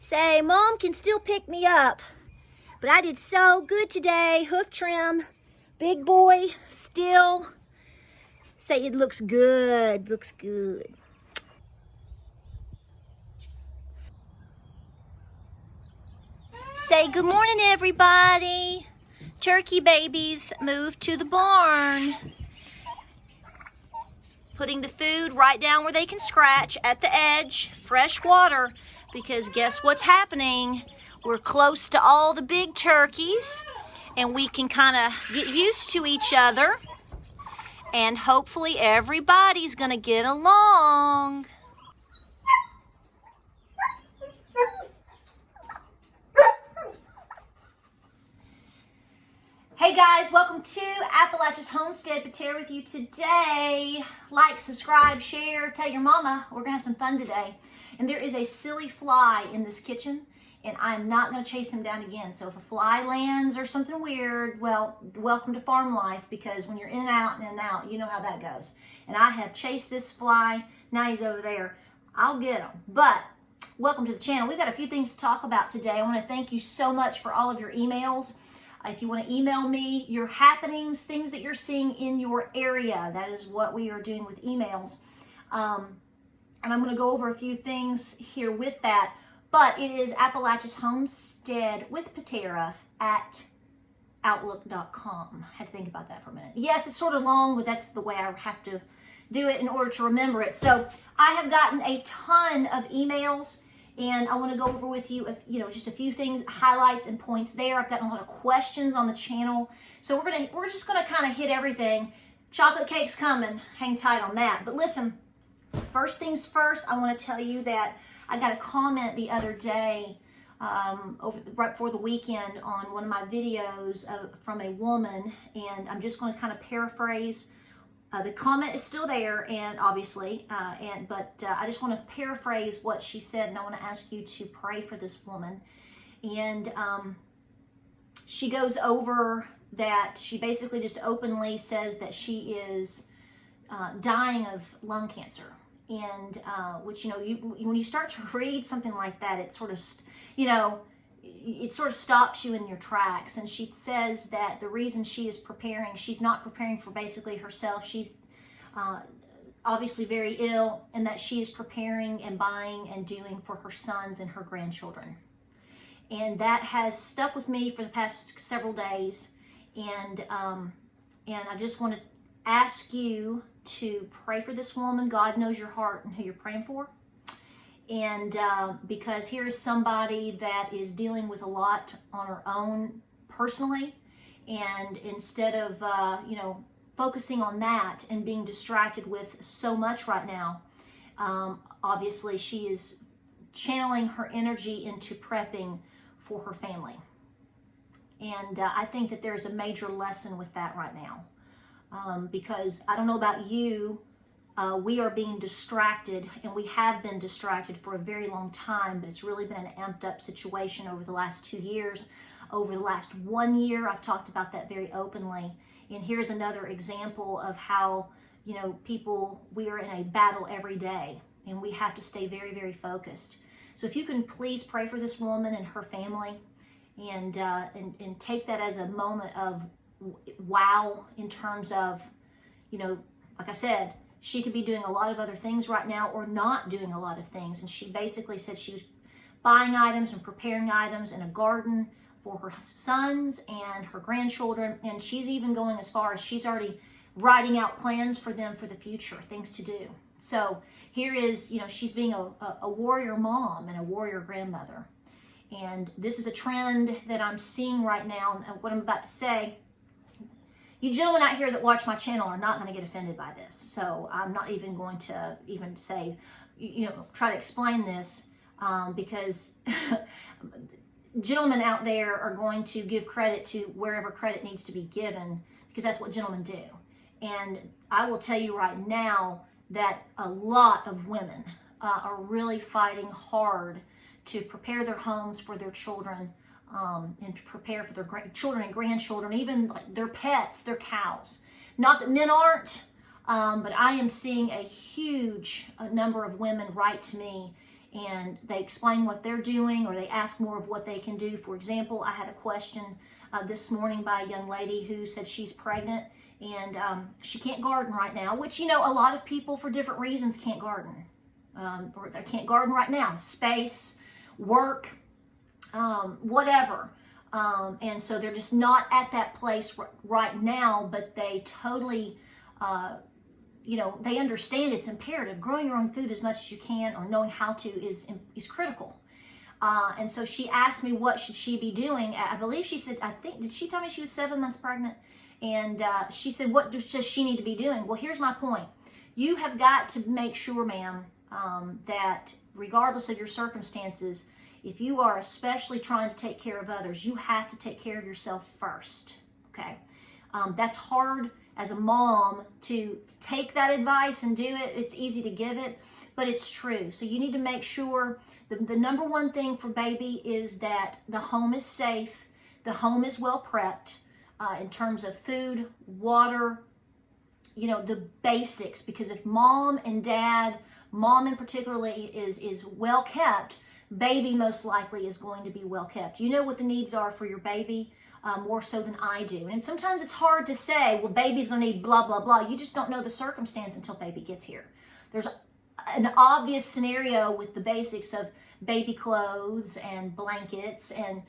Say, Mom can still pick me up. But I did so good today. Hoof trim, big boy, still. Say, it looks good, looks good. Say, good morning, everybody. Turkey babies moved to the barn. Putting the food right down where they can scratch at the edge. Fresh water, because guess what's happening? We're close to all the big turkeys, and we can kind of get used to each other, and hopefully everybody's gonna get along. Hey guys, welcome to Appalachia's Homestead. Patera with you today. Like, subscribe, share, tell your mama. We're gonna have some fun today. And there is a silly fly in this kitchen, and I'm not gonna chase him down again. So if a fly lands or something weird, well, welcome to farm life, because when you're in and out, you know how that goes. And I have chased this fly. Now he's over there. I'll get him. But welcome to the channel. We've got a few things to talk about today. I wanna thank you so much for all of your emails. If you want to email me your happenings, things that you're seeing in your area, that is what we are doing with emails. And I'm going to go over a few things here with that. But it is Appalachia's Homestead with Patera at outlook.com. I had to think about that for a minute. Yes, it's sort of long, but that's the way I have to do it in order to remember it. So I have gotten a ton of emails, and I want to go over with you, just a few things, highlights and points there. I've gotten a lot of questions on the channel, so we're just gonna kind of hit everything. Chocolate cake's coming. Hang tight on that. But listen, first things first, I want to tell you that I got a comment the other day, right before the weekend, on one of my videos from a woman, and I'm just going to kind of paraphrase. The comment is still there, and obviously, but I just want to paraphrase what she said, and I want to ask you to pray for this woman. And she goes over that she basically just openly says that she is dying of lung cancer, and which when you start to read something like that, it sort of it sort of stops you in your tracks. And she says that the reason she is preparing, she's not preparing for basically herself. She's obviously very ill, and that she is preparing and buying and doing for her sons and her grandchildren. And that has stuck with me for the past several days. And I just want to ask you to pray for this woman. God knows your heart and who you're praying for. And because here is somebody that is dealing with a lot on her own personally, and instead of focusing on that and being distracted with so much right now, obviously she is channeling her energy into prepping for her family. And I think that there's a major lesson with that right now, because I don't know about you, we are being distracted, and we have been distracted for a very long time, but it's really been an amped up situation over the last 2 years. Over the last 1 year, I've talked about that very openly. And here's another example of how, we are in a battle every day, and we have to stay very, very focused. So if you can please pray for this woman and her family, and take that as a moment of wow, in terms of, like I said, she could be doing a lot of other things right now, or not doing a lot of things. And she basically said she was buying items and preparing items in a garden for her sons and her grandchildren. And she's even going as far as she's already writing out plans for them for the future, things to do. So here is, she's being a warrior mom and a warrior grandmother. And this is a trend that I'm seeing right now. And what I'm about to say, you gentlemen out here that watch my channel are not going to get offended by this. So I'm not even going to even say, try to explain this, because gentlemen out there are going to give credit to wherever credit needs to be given, because that's what gentlemen do. And I will tell you right now that a lot of women are really fighting hard to prepare their homes for their children, and to prepare for their children and grandchildren, even like their pets, their cows. Not that men aren't, but I am seeing a huge number of women write to me and they explain what they're doing, or they ask more of what they can do. For example, I had a question this morning by a young lady who said she's pregnant and she can't garden right now, which, you know, a lot of people for different reasons can't garden. Or they can't garden right now, space, work, whatever. And so they're just not at that place right now, but they totally, you know, they understand it's imperative. Growing your own food as much as you can, or knowing how to, is critical. And so she asked me, what should she be doing? I believe she said, did she tell me she was 7 months pregnant? And she said, what does she need to be doing? Well, here's my point. You have got to make sure, ma'am, that regardless of your circumstances, if you are especially trying to take care of others, you have to take care of yourself first, okay? That's hard as a mom to take that advice and do it. It's easy to give it, but it's true. So you need to make sure the number one thing for baby is that the home is safe, the home is well prepped in terms of food, water, you know, the basics. Because if mom and dad, mom in particularly, is well kept, baby most likely is going to be well kept. You know what the needs are for your baby more so than I do. And sometimes it's hard to say, well, baby's going to need blah, blah, blah. You just don't know the circumstance until baby gets here. There's an obvious scenario with the basics of baby clothes and blankets and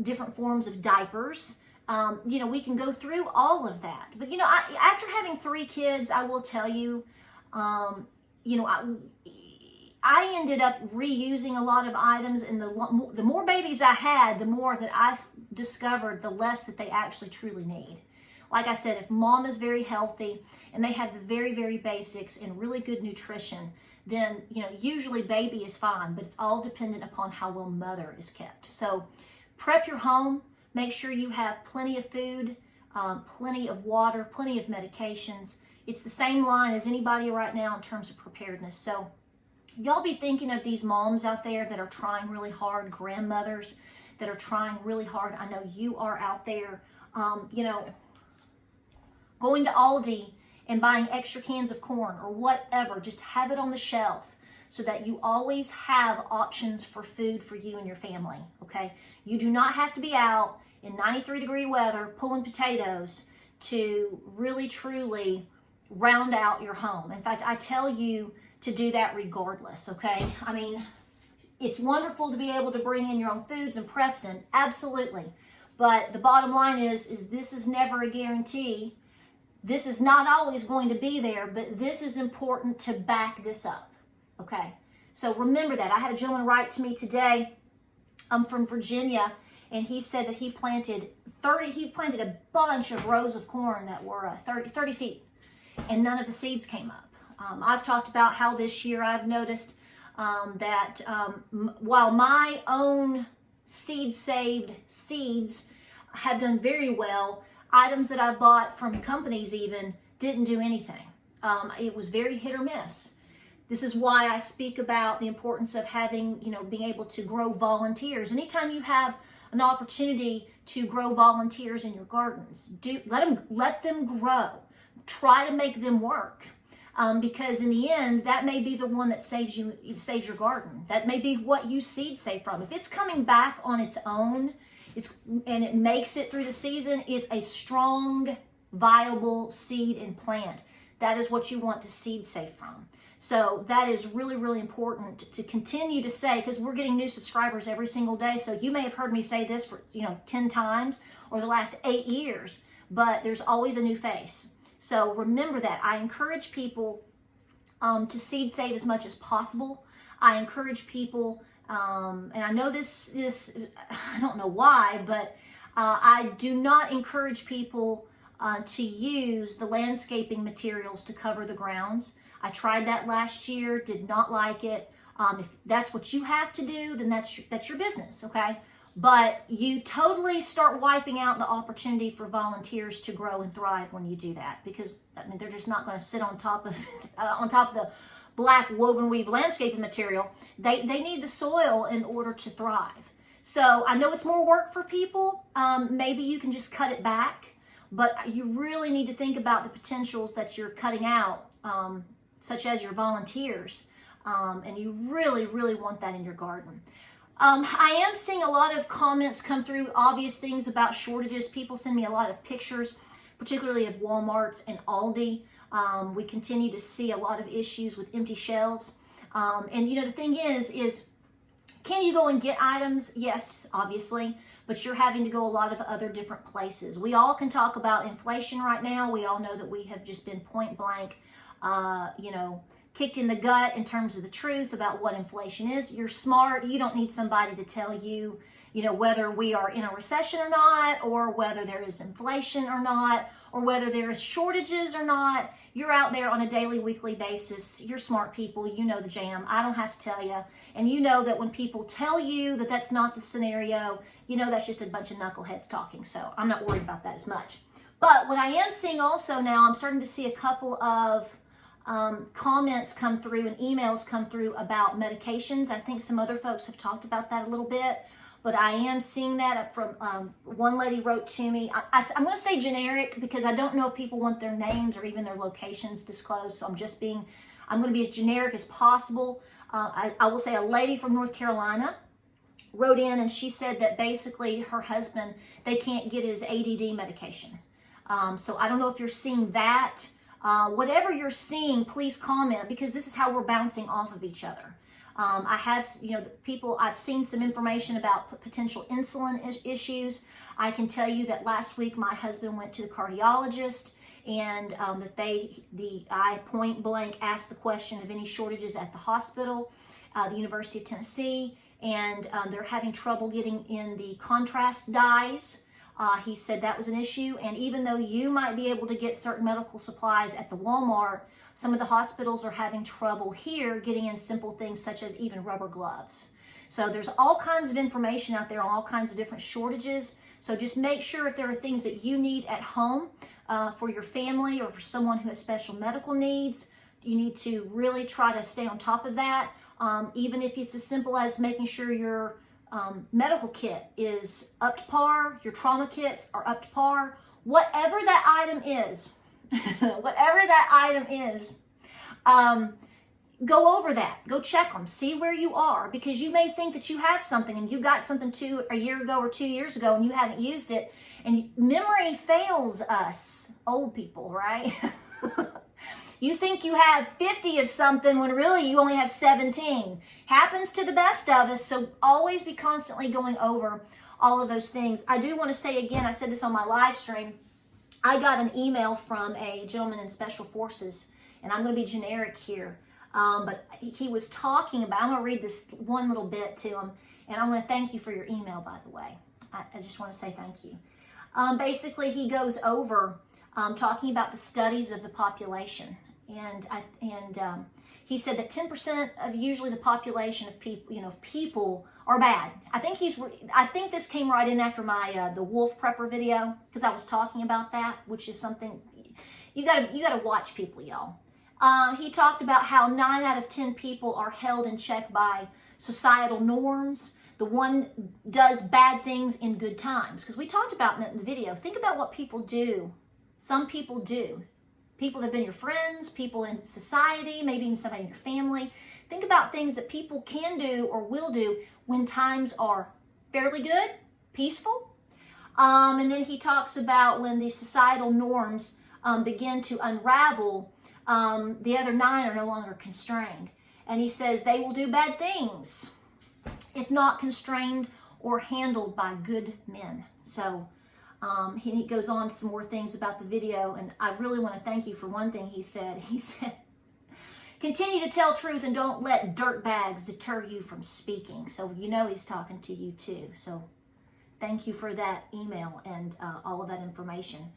different forms of diapers. You know, we can go through all of that. But, you know, after having 3 kids, I will tell you, you know, I ended up reusing a lot of items, and the more babies I had, the more that I discovered the less that they actually truly need. Like I said, if mom is very healthy and they have the very, very basics and really good nutrition, then, you know, usually baby is fine, but it's all dependent upon how well mother is kept. So prep your home, make sure you have plenty of food, plenty of water, plenty of medications. It's the same line as anybody right now in terms of preparedness. So y'all be thinking of these moms out there that are trying really hard, grandmothers that are trying really hard. I know you are out there, you know, going to Aldi and buying extra cans of corn or whatever. Just have it on the shelf so that you always have options for food for you and your family, okay? You do not have to be out in 93-degree weather pulling potatoes to really, truly round out your home. In fact, I tell you to do that regardless, okay? I mean, it's wonderful to be able to bring in your own foods and prep them, absolutely. But the bottom line is this is never a guarantee. This is not always going to be there, but this is important to back this up, okay? So remember that. I had a gentleman write to me today from Virginia, and he said that he planted a bunch of rows of corn that were 30 feet, and none of the seeds came up. I've talked about how this year I've noticed that while my own saved seeds have done very well, items that I bought from companies even didn't do anything. It was very hit or miss. This is why I speak about the importance of having, you know, being able to grow volunteers. Anytime you have an opportunity to grow volunteers in your gardens, let them grow. Try to make them work. Because in the end, that may be the one that saves your garden. That may be what you seed save from. If it's coming back on its own, and it makes it through the season, it's a strong, viable seed and plant. That is what you want to seed save from. So that is really, really important to continue to say, because we're getting new subscribers every single day. So you may have heard me say this for 10 times or the last 8 years, but there's always a new face. So remember that. I encourage people to seed save as much as possible. I encourage people, and I know this I don't know why, but I do not encourage people to use the landscaping materials to cover the grounds. I tried that last year, did not like it. If that's what you have to do, then that's your business, okay? But you totally start wiping out the opportunity for volunteers to grow and thrive when you do that, because I mean they're just not going to sit on top of the black woven weave landscaping material. They need the soil in order to thrive. So I know it's more work for people. Maybe you can just cut it back, but you really need to think about the potentials that you're cutting out, such as your volunteers. And you really, really want that in your garden. I am seeing a lot of comments come through, obvious things about shortages. People send me a lot of pictures, particularly of Walmarts and Aldi. We continue to see a lot of issues with empty shelves. And the thing is can you go and get items? Yes, obviously, but you're having to go a lot of other different places. We all can talk about inflation right now. We all know that we have just been point blank, kicked in the gut in terms of the truth about what inflation is. You're smart. You don't need somebody to tell you, whether we are in a recession or not, or whether there is inflation or not, or whether there is shortages or not. You're out there on a daily, weekly basis. You're smart people. You know the jam. I don't have to tell you. And you know that when people tell you that that's not the scenario, that's just a bunch of knuckleheads talking. So I'm not worried about that as much. But what I am seeing also now, I'm starting to see a couple of comments come through and emails come through about medications. I think some other folks have talked about that a little bit, but I am seeing that from one lady wrote to me. I'm going to say generic because I don't know if people want their names or even their locations disclosed. So I'm going to be as generic as possible. I will say a lady from North Carolina wrote in and she said that basically her husband, they can't get his ADD medication. So I don't know if you're seeing that. Whatever you're seeing, please comment because this is how we're bouncing off of each other. I have, I've seen some information about potential insulin issues. I can tell you that last week my husband went to the cardiologist and I point blank asked the question of any shortages at the hospital, the University of Tennessee, and they're having trouble getting in the contrast dyes. He said that was an issue, and even though you might be able to get certain medical supplies at the Walmart, some of the hospitals are having trouble here getting in simple things such as even rubber gloves. So there's all kinds of information out there on all kinds of different shortages. So just make sure if there are things that you need at home for your family or for someone who has special medical needs, you need to really try to stay on top of that. Even if it's as simple as making sure your medical kit is up to par, your trauma kits are up to par, whatever that item is, go over that, go check them, see where you are, because you may think that you have something and you got something a year ago or 2 years ago and you haven't used it, and memory fails us old people, right? You think you have 50 of something when really you only have 17. Happens to the best of us, so always be constantly going over all of those things. I do want to say again, I said this on my live stream, I got an email from a gentleman in Special Forces, and I'm going to be generic here, but he was talking about, I'm going to read this one little bit to him, and I want to thank you for your email, by the way. I just want to say thank you. Basically, he goes over talking about the studies of the population. And he said that 10% of usually the population of people are bad. I think this came right in after my the wolf prepper video because I was talking about that, which is something you gotta watch people, y'all. He talked about how 9 out of 10 people are held in check by societal norms. The one does bad things in good times because we talked about in the video. Think about what people do. Some people do. People that have been your friends, people in society, maybe even somebody in your family. Think about things that people can do or will do when times are fairly good, peaceful. And then he talks about when the societal norms begin to unravel, the other 9 are no longer constrained. And he says they will do bad things if not constrained or handled by good men. So he goes on some more things about the video, and I really want to thank you for one thing he said. He said, continue to tell truth and don't let dirtbags deter you from speaking. So he's talking to you too. So thank you for that email and all of that information.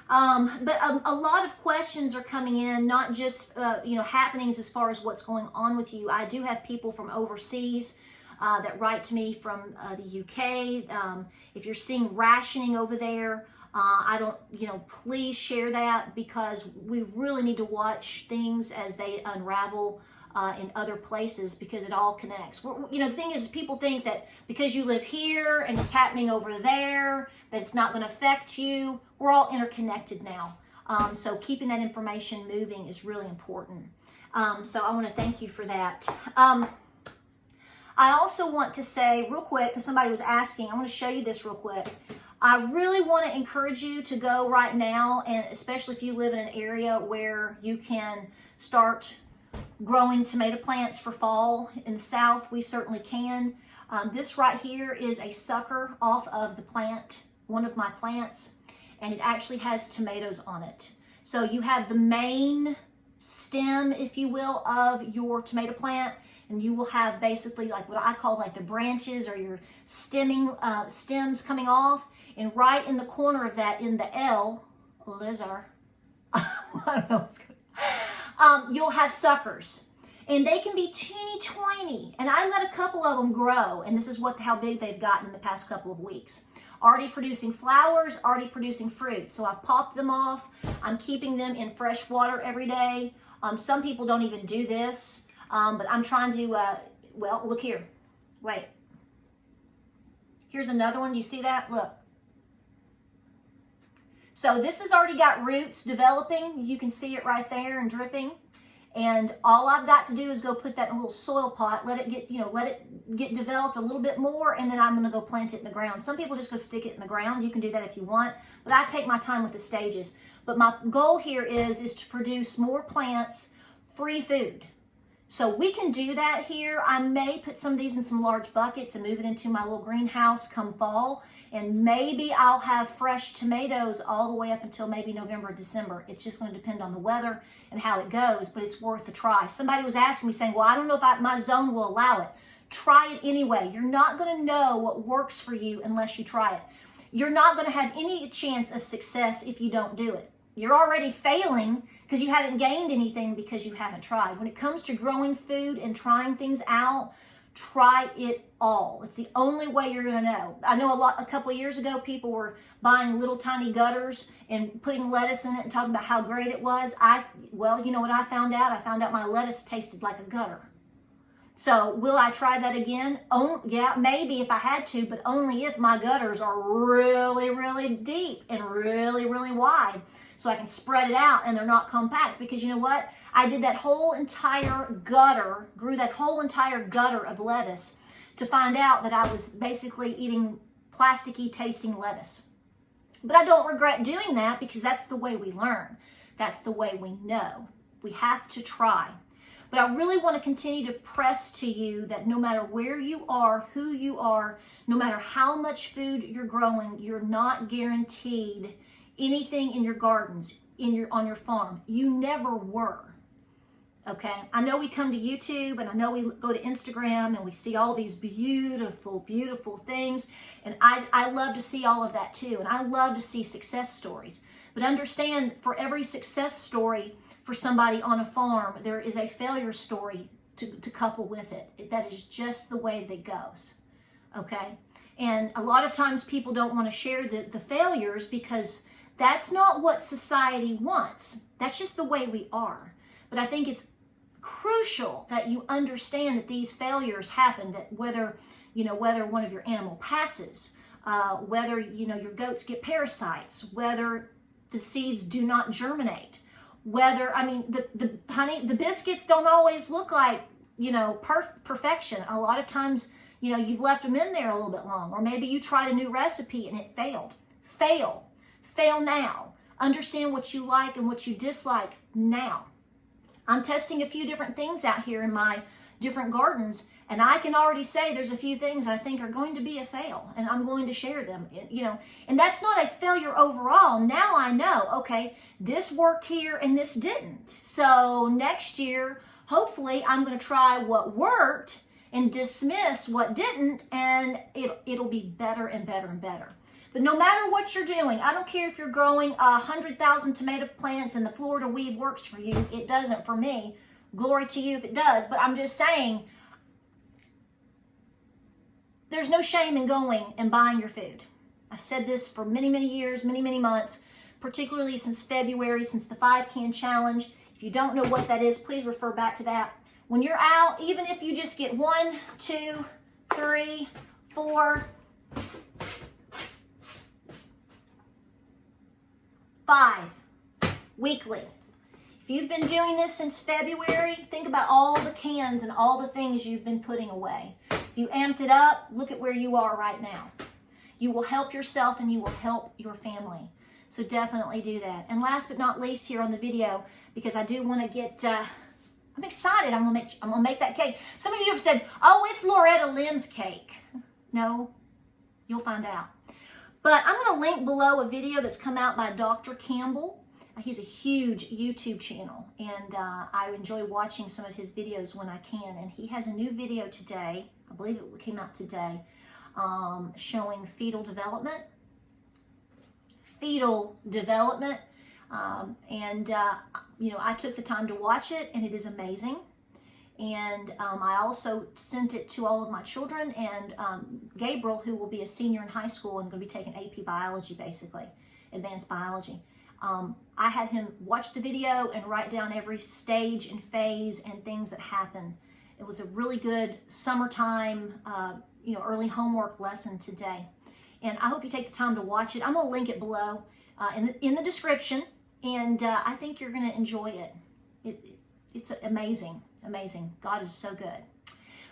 But a lot of questions are coming in, not just happenings as far as what's going on with you. I do have people from overseas that write to me from the UK. If you're seeing rationing over there, please share that because we really need to watch things as they unravel in other places because it all connects. The thing is, people think that because you live here and it's happening over there, that it's not going to affect you. We're all interconnected now. So keeping that information moving is really important. So I want to thank you for that. I also want to say real quick, because somebody was asking, I want to show you this real quick. I really want to encourage you to go right now, and especially if you live in an area where you can start growing tomato plants for fall. In the South, we certainly can. This right here is a sucker off of the plant, one of my plants, and it actually has tomatoes on it. So you have the main stem, if you will, of your tomato plant, and you will have basically like what I call like the branches or your stems coming off, and right in the corner of that, in the L, lizard, I don't know what's going on, you'll have suckers. And they can be teeny tiny. And I let a couple of them grow. And this is how big they've gotten in the past couple of weeks. Already producing flowers, already producing fruit. So I've popped them off. I'm keeping them in fresh water every day. Some people don't even do this. But I'm trying to, well, look here. Wait. Here's another one. Do you see that? Look. So this has already got roots developing. You can see it right there and dripping. And all I've got to do is go put that in a little soil pot, let it get developed a little bit more, and then I'm going to go plant it in the ground. Some people just go stick it in the ground. You can do that if you want, but I take my time with the stages. But my goal here is to produce more plants, free food. So we can do that here. I may put some of these in some large buckets and move it into my little greenhouse come fall. And maybe I'll have fresh tomatoes all the way up until maybe November, December. It's just going to depend on the weather and how it goes, but it's worth a try. Somebody was asking me saying, well, I don't know if my zone will allow it. Try it anyway. You're not going to know what works for you unless you try it. You're not going to have any chance of success if you don't do it. You're already failing because you haven't gained anything because you haven't tried. When it comes to growing food and trying things out, try it all. It's the only way you're going to know. I know a couple of years ago, people were buying little tiny gutters and putting lettuce in it and talking about how great it was. Well, you know what I found out? I found out my lettuce tasted like a gutter. So will I try that again? Oh, yeah, maybe if I had to, but only if my gutters are really, really deep and really, really wide. So I can spread it out and they're not compact, because you know what? I did that whole entire gutter, grew that whole entire gutter of lettuce to find out that I was basically eating plasticky tasting lettuce. But I don't regret doing that because that's the way we learn. That's the way we know. We have to try. But I really want to continue to press to you that no matter where you are, who you are, no matter how much food you're growing, you're not guaranteed anything in your gardens, on your farm. You never were. Okay, I know we come to YouTube and I know we go to Instagram and we see all these beautiful, beautiful things. And I love to see all of that too. And I love to see success stories. But understand, for every success story for somebody on a farm, there is a failure story to couple with it. That is just the way that goes. Okay, and a lot of times people don't want to share the failures because that's not what society wants. That's just the way we are. But I think it's crucial that you understand that these failures happen, that whether one of your animal passes, whether your goats get parasites, whether the seeds do not germinate, whether the biscuits don't always look like perfection. A lot of times you've left them in there a little bit long, or maybe you tried a new recipe and it failed. Fail now. Understand what you like and what you dislike now. I'm testing a few different things out here in my different gardens, and I can already say there's a few things I think are going to be a fail, and I'm going to share them, and that's not a failure overall. Now I know, okay, this worked here and this didn't. So next year, hopefully I'm going to try what worked and dismiss what didn't, and it'll be better and better and better. But no matter what you're doing, I don't care if you're growing 100,000 tomato plants and the Florida weed works for you. It doesn't for me. Glory to you if it does. But I'm just saying, there's no shame in going and buying your food. I've said this for many, many years, many, many months, particularly since February, since the 5-can challenge. If you don't know what that is, please refer back to that. When you're out, even if you just get 1, 2, 3, 4, 5 weekly. If you've been doing this since February, think about all the cans and all the things you've been putting away. If you amped it up, look at where you are right now. You will help yourself and you will help your family. So definitely do that. And last but not least here on the video, because I do want to get, I'm excited. I'm gonna make that cake. Some of you have said, oh, it's Loretta Lynn's cake. No, you'll find out. But I'm going to link below a video that's come out by Dr. Campbell. He's a huge YouTube channel, and I enjoy watching some of his videos when I can. And he has a new video today, I believe it came out today, showing fetal development. You know, I took the time to watch it, and it is amazing. And I also sent it to all of my children, and Gabriel, who will be a senior in high school and going to be taking AP Biology, basically, advanced biology. I had him watch the video and write down every stage and phase and things that happen. It was a really good summertime, you know, early homework lesson today. And I hope you take the time to watch it. I'm going to link it below in the description, and I think you're going to enjoy it. It's amazing, amazing. God is so good.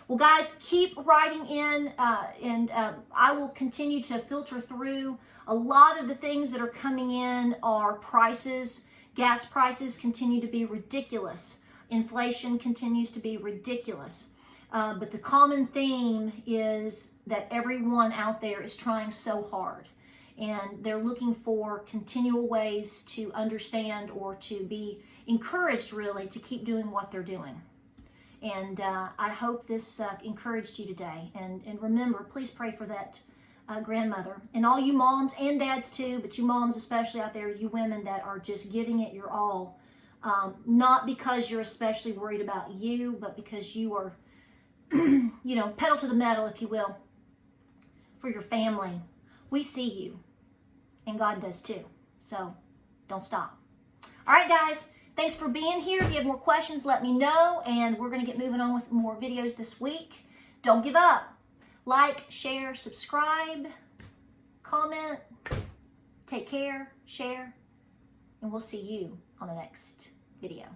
Well, guys, keep writing in, and I will continue to filter through. A lot of the things that are coming in are prices. Gas prices continue to be ridiculous. Inflation continues to be ridiculous. But the common theme is that everyone out there is trying so hard, and they're looking for continual ways to understand or to be encouraged, really, to keep doing what they're doing. And I hope this encouraged you today. And remember, please pray for that grandmother. And all you moms and dads too, but you moms especially out there, you women that are just giving it your all. Not because you're especially worried about you, but because you are, you know, pedal to the metal, if you will, for your family. We see you, and God does too. So don't stop. All right, guys. Thanks for being here. If you have more questions, let me know, and we're going to get moving on with more videos this week. Don't give up. Like, share, subscribe, comment, take care, share, and we'll see you on the next video.